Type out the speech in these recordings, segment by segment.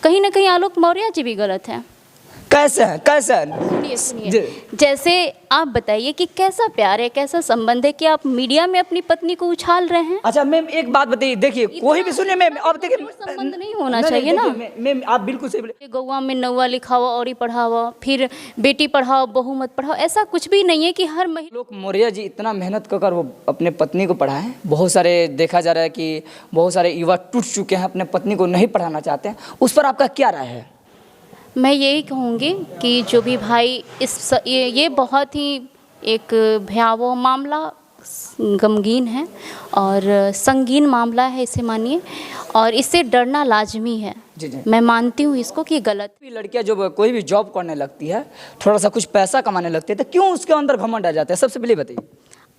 कहीं ना कहीं आलोक मौर्य जी भी गलत हैं। कैसे है, कैसे है? सुनिए सुनिए, जैसे आप बताइए कि कैसा प्यार है, कैसा संबंध है कि आप मीडिया में अपनी पत्नी को उछाल रहे हैं। अच्छा मैम एक बात बताइए, देखिए कोई भी सुनिए मैम, अब देखिए संबंध नहीं होना चाहिए ना। मैम आप बिल्कुल सही बोले। गौवा में नौवा लिखावा और ही पढ़ावा, फिर बेटी पढ़ाओ बहू मत पढ़ाओ, ऐसा कुछ भी नहीं है कि हर महिला। आलोक मौर्य जी इतना मेहनत कर वो अपने पत्नी को पढ़ाएं। बहुत सारे देखा जा रहा है कि बहुत सारे युवा टूट चुके हैं, अपने पत्नी को नहीं पढ़ाना चाहते हैं, उस पर आपका क्या राय है? मैं यही कहूँगी कि जो भी भाई ये बहुत ही एक भयावह मामला, गमगीन है और संगीन मामला है, इसे मानिए, और इससे डरना लाजमी है। जी जी। मैं मानती हूँ इसको कि गलत। लड़कियां जो कोई भी जॉब करने लगती है, थोड़ा सा कुछ पैसा कमाने लगती है, तो क्यों उसके अंदर घमंड आ जाता है? सबसे पहले बताइए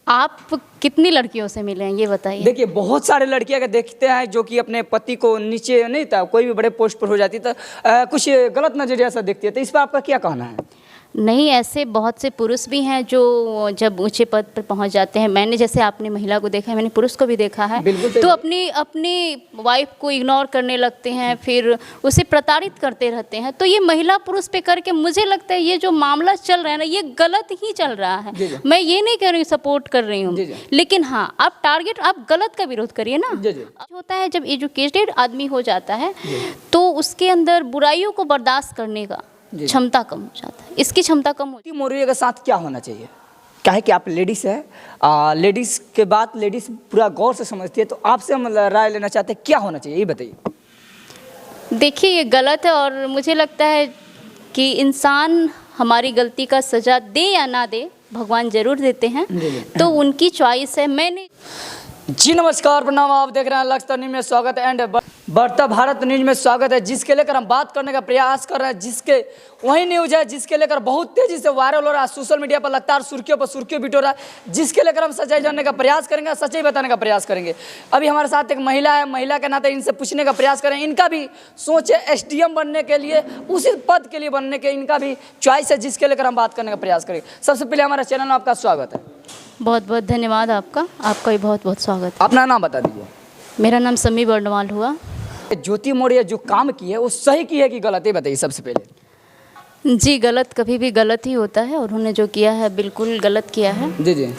आप कितनी लड़कियों से मिले हैं, ये बताइए। देखिए बहुत सारे लड़कियां का देखते हैं जो कि अपने पति को नीचे नहीं था, कोई भी बड़े पोस्ट पर हो जाती तो कुछ गलत नजरिया से देखती है, तो इस पर आपका क्या कहना है? नहीं, ऐसे बहुत से पुरुष भी हैं जो जब ऊंचे पद पर पहुंच जाते हैं, मैंने जैसे आपने महिला को देखा है, मैंने पुरुष को भी देखा है, तो अपनी वाइफ को इग्नोर करने लगते हैं, फिर उसे प्रताड़ित करते रहते हैं। तो ये महिला पुरुष पे करके मुझे लगता है ये जो मामला चल रहा है ना, ये गलत ही चल रहा है। मैं ये नहीं कह रही हूँ सपोर्ट कर रही हूँ, लेकिन हाँ आप टारगेट, आप गलत का विरोध करिए ना। होता है जब एजुकेटेड आदमी हो जाता है तो उसके अंदर बुराइयों को बर्दाश्त करने का क्षमता कम हो जाता है, इसकी क्षमता कम होती है। मौर्य के साथ क्या होना चाहिए? क्या है कि आप लेडीज है, लेडीज के बाद लेडीज पूरा गौर से समझती है, तो आपसे हम राय लेना चाहते हैं क्या होना चाहिए, ये बताइए। देखिए ये गलत है और मुझे लगता है कि इंसान हमारी गलती का सजा दे या ना दे, भगवान जरूर देते हैं, तो उनकी चॉइस है। मैंने जी नमस्कार प्रणाम, आप देख रहे हैं लक्ष्य न्यूज में स्वागत है एंड बढ़ता भारत न्यूज में स्वागत है, जिसके लेकर हम बात करने का प्रयास कर रहे हैं, जिसके वही न्यूज है जिसके लेकर बहुत तेजी से वायरल हो रहा है, सोशल मीडिया पर लगातार सुर्खियों पर सुर्खियों बिटो रहा है, जिसके लेकर हम सच्चाई जानने का प्रयास करेंगे, सच्चाई बताने का प्रयास करेंगे। अभी हमारे साथ एक महिला है, महिला के नाते इनसे पूछने का प्रयास करें, इनका भी सोच है एसडीएम बनने के लिए, उसी पद के लिए बनने के इनका भी चॉइस है, जिसके लेकर हम बात करने का प्रयास करेंगे। सबसे पहले हमारे चैनल में आपका स्वागत है। बहुत बहुत धन्यवाद आपका भी बहुत बहुत स्वागत है। अपना नाम बता दीजिए। मेरा नाम समी बर्णवाल हुआ। ज्योति मौर्य जो काम की है वो सही की है कि गलत है, बताइए सबसे पहले। जी गलत कभी भी गलत ही होता है, और उन्होंने जो किया है बिल्कुल गलत किया है। जी जी।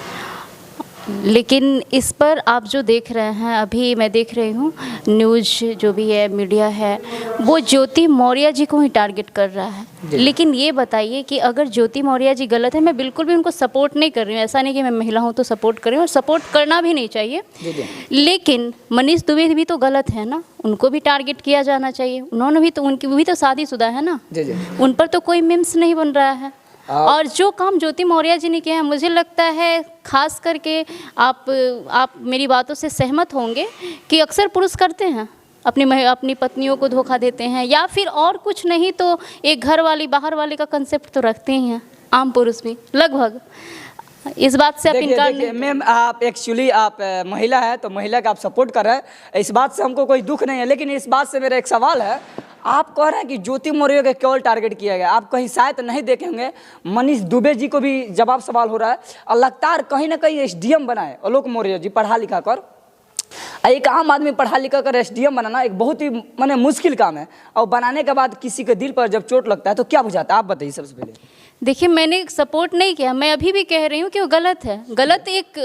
लेकिन इस पर आप जो देख रहे हैं, अभी मैं देख रही हूँ न्यूज़ जो भी है, मीडिया है, वो ज्योति मौर्य जी को ही टारगेट कर रहा है। लेकिन ये बताइए कि अगर ज्योति मौर्य जी गलत है, मैं बिल्कुल भी उनको सपोर्ट नहीं कर रही हूँ, ऐसा नहीं कि मैं महिला हूँ तो सपोर्ट कर रही हूँ, और सपोर्ट करना भी नहीं चाहिए। लेकिन मनीष दुबे भी तो गलत है ना, उनको भी टारगेट किया जाना चाहिए। उन्होंने भी तो, उनकी भी तो शादीशुदा है ना, उन पर तो कोई मीम्स नहीं बन रहा है। और जो काम ज्योति मौर्य जी ने किया है, मुझे लगता है खास करके आप मेरी बातों से सहमत होंगे कि अक्सर पुरुष करते हैं, अपनी पत्नियों को धोखा देते हैं, या फिर और कुछ नहीं तो एक घर वाली बाहर वाले का कंसेप्ट तो रखते ही हैं, आम पुरुष भी लगभग। इस बात से आप इनकार नहीं। मैम आप एक्चुअली आप महिला है तो महिला का आप सपोर्ट कर रहे हैं, इस बात से हमको कोई दुख नहीं है, लेकिन इस बात से मेरा एक सवाल है। आप कह रहे हैं कि ज्योति मौर्य का केवल टारगेट किया गया, आप कहीं शायद नहीं देखे होंगे मनीष दुबे जी को भी जवाब सवाल हो रहा है, और लगातार कहीं ना कहीं एसडीएम बनाए आलोक मौर्य जी, पढ़ा लिखा कर। एक आम आदमी पढ़ा लिखा कर एसडीएम बनाना एक बहुत ही माने मुश्किल काम है, और बनाने के बाद किसी के दिल पर जब चोट लगता है तो क्या बुझाता है, आप बताइए सबसे पहले। देखिए मैंने सपोर्ट नहीं किया, मैं अभी भी कह रही हूँ कि वो गलत है। गलत एक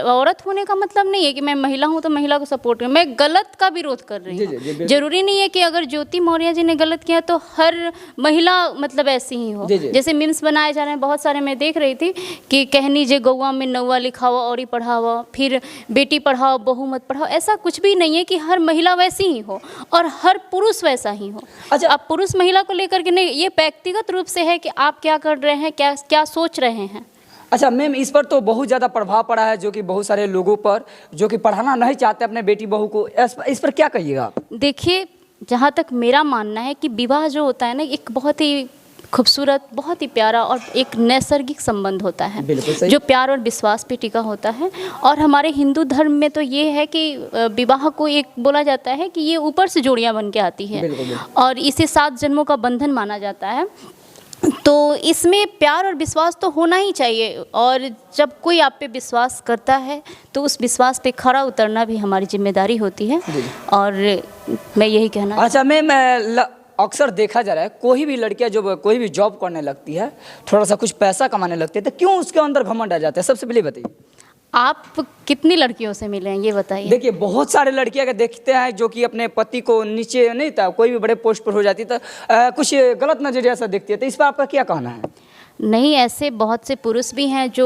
औरत होने का मतलब नहीं है कि मैं महिला हूँ तो महिला को सपोर्ट करूँ, मैं गलत का विरोध कर रही हूँ। जरूरी नहीं है कि अगर ज्योति मौर्य जी ने गलत किया तो हर महिला मतलब ऐसी ही हो। जैसे मीम्स बनाए जा रहे हैं बहुत सारे, मैं देख रही थी कि कहनी जे गौवा में नौवा लिखावा और ही पढ़ावा, फिर बेटी पढ़ाओ बहू मत पढ़ाओ, ऐसा कुछ भी नहीं है कि हर महिला वैसी ही हो और हर पुरुष वैसा ही हो। अच्छा, आप पुरुष महिला को लेकर के नहीं, ये व्यक्तिगत रूप से है कि आप क्या कर रहे हैं, क्या सोच रहे हैं। अच्छा मैम, इस पर तो बहुत ज़्यादा प्रभाव पड़ा है, जो कि बहुत सारे लोगों पर जो कि पढ़ाना नहीं चाहते अपने बेटी बहू को, इस पर क्या कहिएगा आप? देखिए जहाँ तक मेरा मानना है कि विवाह जो होता है ना, एक बहुत ही खूबसूरत, बहुत ही प्यारा और एक नैसर्गिक संबंध होता है जो प्यार और विश्वास पे टिका होता है। और हमारे हिंदू धर्म में तो ये है कि विवाह को एक बोला जाता है कि ये ऊपर से जोड़ियाँ बन के आती है और इसे 7 जन्मों का बंधन माना जाता है। तो इसमें प्यार और विश्वास तो होना ही चाहिए, और जब कोई आप पे विश्वास करता है तो उस विश्वास पे खरा उतरना भी हमारी जिम्मेदारी होती है, और मैं यही कहना। अच्छा मैम, अक्सर देखा जा रहा है कोई भी लड़कियां जब कोई भी जॉब करने लगती है, थोड़ा सा कुछ पैसा कमाने लगती है, तो क्यों उसके अंदर घमंड आ जाता है? सबसे पहले बताइए। आप कितनी लड़कियों से मिले हैं ये बताइए। देखिए बहुत सारे लड़कियां के देखते हैं जो कि अपने पति को नीचे नहीं था, कोई भी बड़े पोस्ट पर हो जाती तो कुछ गलत नजरिया से देखती है, तो इस पर आपका क्या कहना है? नहीं, ऐसे बहुत से पुरुष भी हैं जो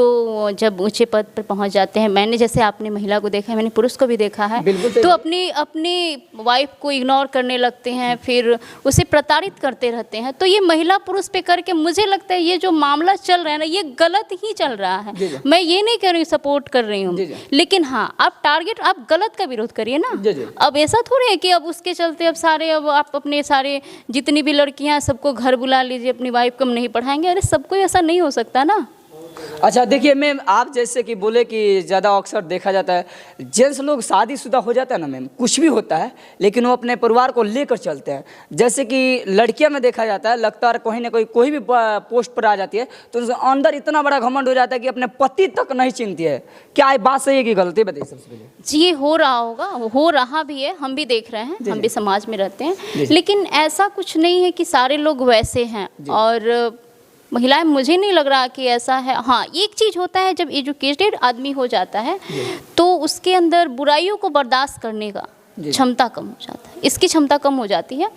जब ऊंचे पद पर पहुंच जाते हैं, मैंने जैसे आपने महिला को देखा है, मैंने पुरुष को भी देखा है, तो अपनी अपनी वाइफ को इग्नोर करने लगते हैं, फिर उसे प्रताड़ित करते रहते हैं। तो ये महिला पुरुष पे करके मुझे लगता है ये जो मामला चल रहा है ना, ये गलत ही चल रहा है। मैं ये नहीं कह रही हूँ सपोर्ट कर रही हूँ, लेकिन हाँ आप गलत का विरोध करिए ना। अब ऐसा थोड़ी है कि अब उसके चलते अब आप अपने सारे जितनी भी लड़कियाँ सबको घर बुला लीजिए, अपनी वाइफ को हम नहीं पढ़ाएंगे। अरे सबको ऐसा नहीं हो सकता ना। अच्छा देखिए मैम, आप जैसे कि बोले कि ज़्यादा अक्सर देखा जाता है जेंट्स लोग शादीशुदा हो जाता है ना मैम, कुछ भी होता है लेकिन वो अपने परिवार को लेकर चलते हैं। जैसे कि लड़कियां में देखा जाता है, लगता है कहीं ना कोई भी पोस्ट पर आ जाती है तो उनके अंदर इतना बड़ा घमंड हो जाता है कि अपने पति तक नहीं चिंती है। क्या ये बात सही है कि गलती? बताइए सबसे पहले। जी ये हो रहा होगा, हो रहा भी है, हम भी देख रहे हैं, हम भी समाज में रहते हैं, लेकिन ऐसा कुछ नहीं है कि सारे लोग वैसे हैं और महिलाएं, मुझे नहीं लग रहा कि ऐसा है। हाँ एक चीज़ होता है, जब एजुकेटेड आदमी हो जाता है तो उसके अंदर बुराइयों को बर्दाश्त करने का क्षमता कम हो जाता है, इसकी क्षमता कम हो जाती है।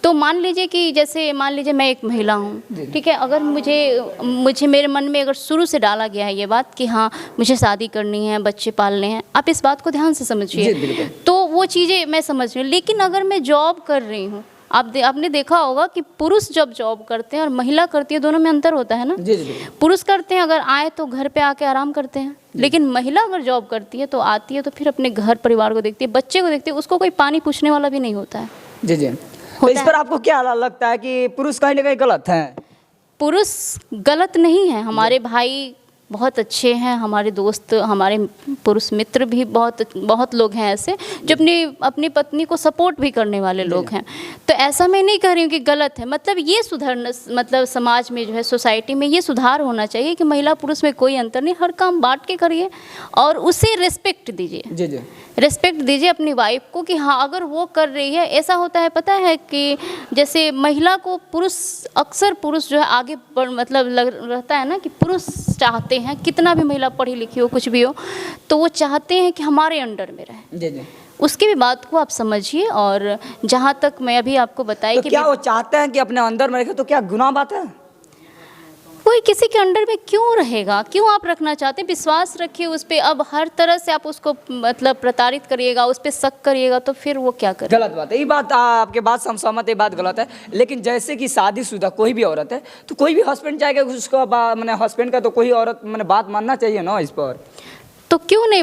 तो मान लीजिए कि जैसे मान लीजिए मैं एक महिला हूँ, ठीक है, अगर मुझे मेरे मन में अगर शुरू से डाला गया है ये बात कि हाँ मुझे शादी करनी है, बच्चे पालने हैं, आप इस बात को ध्यान से समझिए, तो वो चीज़ें मैं समझ रही हूँ। लेकिन अगर मैं जॉब कर रही हूँ, आपने देखा होगा कि पुरुष जब जॉब करते हैं और महिला करती है, दोनों में अंतर होता है ना। पुरुष करते हैं अगर आए तो घर पे आके आराम करते हैं, लेकिन महिला अगर जॉब करती है तो आती है तो फिर अपने घर परिवार को देखती है, बच्चे को देखती है, उसको कोई पानी पूछने वाला भी नहीं होता है। जी तो इस पर आपको क्या लगता है कि पुरुष कहीं ना कहीं गलत है? पुरुष गलत नहीं है, हमारे भाई बहुत अच्छे हैं, हमारे दोस्त, हमारे पुरुष मित्र भी बहुत लोग हैं ऐसे जो अपनी पत्नी को सपोर्ट भी करने वाले लोग हैं। तो ऐसा मैं नहीं कह रही हूँ कि गलत है, मतलब ये सुधारना, मतलब समाज में जो है, सोसाइटी में ये सुधार होना चाहिए कि महिला पुरुष में कोई अंतर नहीं, हर काम बांट के करिए और उसे रिस्पेक्ट दीजिए। रिस्पेक्ट दीजिए अपनी वाइफ को कि हाँ अगर वो कर रही है। ऐसा होता है पता है कि जैसे महिला को अक्सर पुरुष जो है आगे मतलब रहता है ना कि पुरुष चाहते हैं, कितना भी महिला पढ़ी लिखी हो कुछ भी हो, तो वो चाहते हैं कि हमारे अंडर में रहे। उसकी भी बात को आप समझिए। और जहाँ तक मैं अभी आपको बताई कि क्या वो चाहते हैं कि अपने अंदर में रखे, तो क्या गुनाह बात है? कोई किसी के अंडर में क्यों रहेगा, क्यों आप रखना चाहते हैं? विश्वास रखिए उस पर। अब हर तरह से आप उसको मतलब प्रताड़ित करिएगा, उस पर शक करिएगा, तो फिर वो क्या करेगा? गलत बात है ये बात, आपके बात से हम सहमत है, बात गलत है। लेकिन जैसे कि शादीशुदा कोई भी औरत है तो कोई भी हस्बैंड चाहेगा उसको मैंने हस्बैंड का, तो कोई औरत मैंने बात मानना चाहिए ना इस पर। तो क्यों नहीं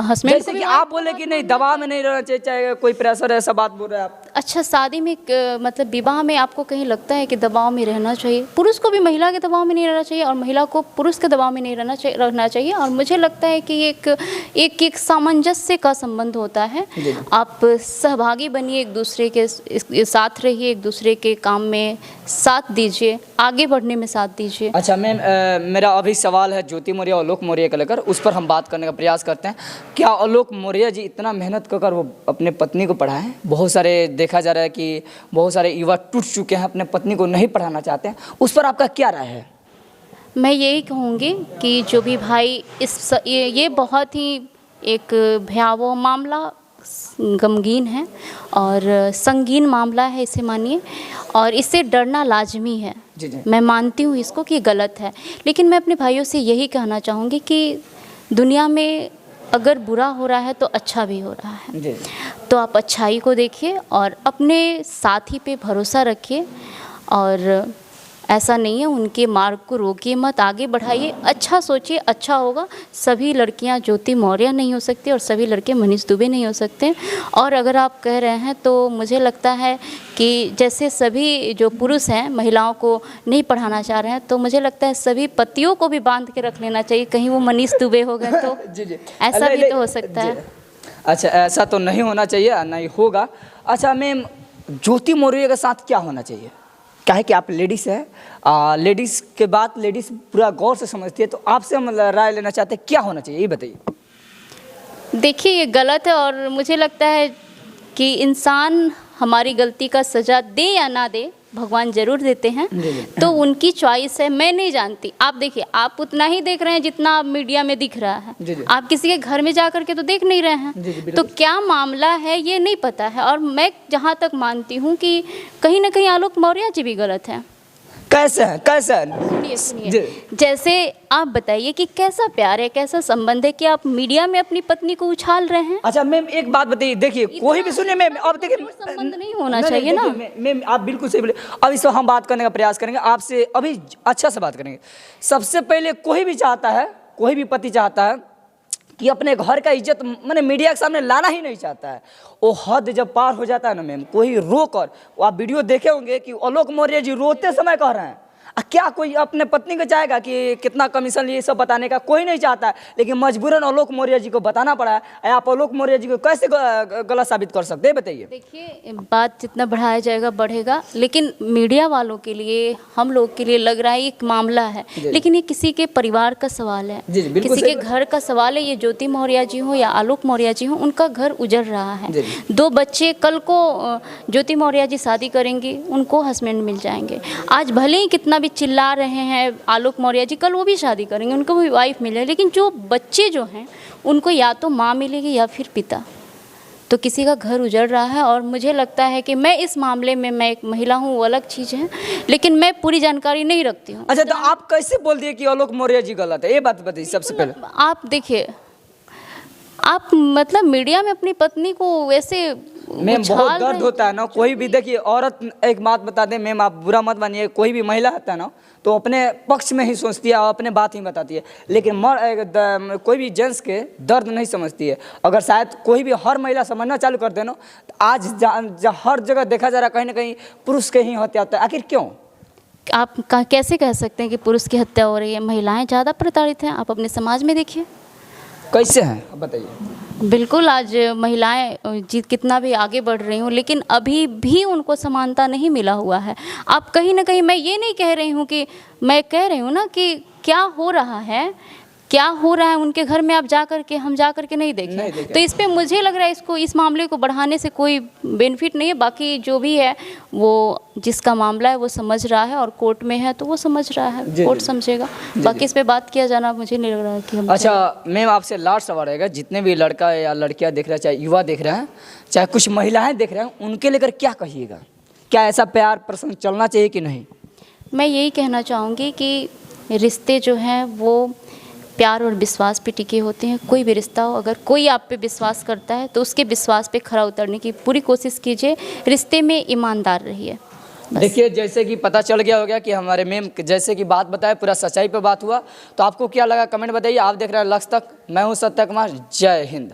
हस्बैंड? जैसे कि आप बोले कि नहीं दबाव में नहीं रहना चाहिए, चाहे कोई प्रेशर ऐसा बात बोल रहे हैं आप। अच्छा शादी में मतलब विवाह में आपको कहीं लगता है कि दबाव में रहना चाहिए? पुरुष को भी महिला के दबाव में नहीं रहना चाहिए और महिला को पुरुष के दबाव में नहीं रहना चाहिए। और मुझे लगता है कि एक सामंजस्य का संबंध होता है। आप सहभागी बनिए, एक दूसरे के साथ रहिए, एक दूसरे के काम में साथ दीजिए, आगे बढ़ने में साथ दीजिए। अच्छा मैम, मेरा अभी सवाल है ज्योति मौर्य और आलोक मौर्य को लेकर, उस पर हम बात करने का प्रयास करते हैं। क्या आलोक मौर्य जी इतना मेहनत कर वो अपने पत्नी को पढ़ाएं? बहुत सारे देखा जा रहा है कि बहुत सारे युवा टूट चुके हैं, अपने पत्नी को नहीं पढ़ाना चाहते हैं, उस पर आपका क्या राय है? मैं यही कहूँगी कि जो भी भाई ये बहुत ही एक भयावह मामला, गमगीन है और संगीन मामला है, इसे मानिए, और इससे डरना लाजमी है। मैं मानती हूँ इसको कि गलत है, लेकिन मैं अपने भाइयों से यही कहना चाहूँगी कि दुनिया में अगर बुरा हो रहा है तो अच्छा भी हो रहा है, तो आप अच्छाई को देखिए और अपने साथी पे भरोसा रखिए और ऐसा नहीं है उनके मार्ग को रोकिए मत, आगे बढ़ाइए, अच्छा सोचिए, अच्छा होगा। सभी लड़कियां ज्योति मौर्य नहीं हो सकती और सभी लड़के मनीष दुबे नहीं हो सकते। और अगर आप कह रहे हैं तो मुझे लगता है कि जैसे सभी जो पुरुष हैं महिलाओं को नहीं पढ़ाना चाह रहे हैं, तो मुझे लगता है सभी पतियों को भी बांध के रख लेना चाहिए, कहीं वो मनीष दुबे हो गए तो ऐसा भी तो हो सकता है। अच्छा ऐसा तो नहीं होना चाहिए, नहीं होगा। अच्छा मैम, ज्योति मौर्य के साथ क्या होना चाहिए? क्या है कि आप लेडीज़ है, लेडीज़ के बात लेडीज़ पूरा गौर से समझती है, तो आपसे हम राय लेना चाहते हैं क्या होना चाहिए, ये बताइए। देखिए ये गलत है और मुझे लगता है कि इंसान हमारी गलती का सज़ा दे या ना दे, भगवान जरूर देते हैं। जी, जी। तो उनकी चॉइस है, मैं नहीं जानती। आप देखिए, आप उतना ही देख रहे हैं जितना आप मीडिया में दिख रहा है। जी, जी। आप किसी के घर में जा करके तो देख नहीं रहे हैं। जी, जी, तो बिल्कुल। क्या मामला है ये नहीं पता है। और मैं जहाँ तक मानती हूँ कि कहीं ना कहीं आलोक मौर्य जी भी गलत हैं। कैसे है, कैसे है? सुनिए सुनिए, जी। जैसे आप बताइए कि कैसा प्यार है, कैसा संबंध है कि आप मीडिया में अपनी पत्नी को उछाल रहे हैं। अच्छा मैम एक बात बताइए, देखिए कोई भी सुनिए मैम, अब देखिए संबंध नहीं होना चाहिए ना। मैम आप बिल्कुल सही बोले। अब इस हम बात करने का प्रयास करेंगे आपसे, अभी अच्छा से बात करेंगे। सबसे पहले कोई भी चाहता है, कोई भी पति चाहता है कि अपने घर का इज्जत मैंने मीडिया के सामने लाना ही नहीं चाहता है। वो हद जब पार हो जाता है ना मैम, कोई रो कर, आप वीडियो देखे होंगे कि आलोक मौर्य जी रोते समय कह रहे हैं, क्या कोई अपने पत्नी को चाहेगा कि कितना कमीशन लिए सब बताने का? कोई नहीं चाहता है, लेकिन मजबूरन आलोक मौर्य जी को बताना पड़ा है। आप आलोक मौर्य जी को कैसे गलत साबित कर सकते हैं, बताइए। देखिए, बात जितना बढ़ाया जाएगा बढ़ेगा, लेकिन मीडिया वालों के लिए, हम लोग के लिए लग रहा है एक मामला है, लेकिन ये किसी के परिवार का सवाल है, जी, बिल्कुल किसी के सही। घर का सवाल है। ये ज्योति मौर्य जी हो या आलोक मौर्य जी हो, उनका घर उजड़ रहा है। जी। 2 बच्चे, कल को ज्योति मौर्य जी शादी करेंगी, उनको हस्बैंड मिल जाएंगे। आज भले ही कितना भी चिल्ला रहे हैं आलोक मौर्य जी, कल वो भी शादी करेंगे, उनको भी वाइफ मिले, लेकिन जो बच्चे जो हैं उनको या तो माँ मिलेगी या फिर पिता। तो किसी का घर उजड़ रहा है। और मुझे लगता है कि मैं इस मामले में, मैं एक महिला हूँ वो अलग चीज़ है, लेकिन मैं पूरी जानकारी नहीं रखती हूँ। अच्छा तो आप कैसे बोल दिए कि आलोक मौर्य जी गलत है? ये बात बताइए सबसे पहले। आप देखिए, आप मतलब मीडिया में अपनी पत्नी को वैसे मैम बहुत उछाल दर्द रहे- होता है ना, कोई भी देखिए औरत, एक बात बता दें मैम, आप बुरा मत मानिए, कोई भी महिला होता है ना तो अपने पक्ष में ही सोचती है और अपने बात ही बताती है, लेकिन कोई भी जेंट्स के दर्द नहीं समझती है। अगर शायद कोई भी हर महिला समझना चालू कर दे ना, तो आज हर जगह देखा जा रहा है कहीं ना कहीं पुरुष के ही हत्या होता है। आखिर क्यों? आप कैसे कह सकते हैं कि पुरुष की हत्या हो रही है? महिलाएं ज़्यादा प्रताड़ित हैं। आप अपने समाज में देखिए कैसे हैं, अब बताइए। बिल्कुल, आज महिलाएं कितना भी आगे बढ़ रही हूँ, लेकिन अभी भी उनको समानता नहीं मिला हुआ है। आप कहीं ना कहीं, मैं ये नहीं कह रही हूँ कि, मैं कह रही हूँ ना कि क्या हो रहा है, क्या हो रहा है उनके घर में, आप जा कर के, हम जा कर के नहीं देखें। तो इस पे मुझे लग रहा है इसको, इस मामले को बढ़ाने से कोई बेनिफिट नहीं है। बाकी जो भी है वो जिसका मामला है वो समझ रहा है, और कोर्ट में है तो वो समझ रहा है, कोर्ट समझेगा। बाकी इस पे बात किया जाना मुझे नहीं लग रहा है कि हम। अच्छा मैम आपसे लास्ट सवाल रहेगा, जितने भी लड़का या लड़कियां देख रहे हैं, चाहे युवा देख रहे हैं, चाहे कुछ महिलाएं देख रहे हैं, उनके लेकर क्या कहिएगा? क्या ऐसा प्यार प्रसंग चलना चाहिए कि नहीं? मैं यही कहना चाहूँगी कि रिश्ते जो हैं वो प्यार और विश्वास पे टिके होते हैं। कोई भी रिश्ता हो, अगर कोई आप पे विश्वास करता है तो उसके विश्वास पे खरा उतरने की पूरी कोशिश कीजिए। रिश्ते में ईमानदार रहिए। देखिए जैसे कि पता चल गया होगा कि हमारे मैम जैसे कि बात बताए पूरा सच्चाई पे बात हुआ। तो आपको क्या लगा कमेंट बताइए। आप देख रहे हैं लक्ष्य तक, मैं हूँ सत्य कुमार। जय हिंद।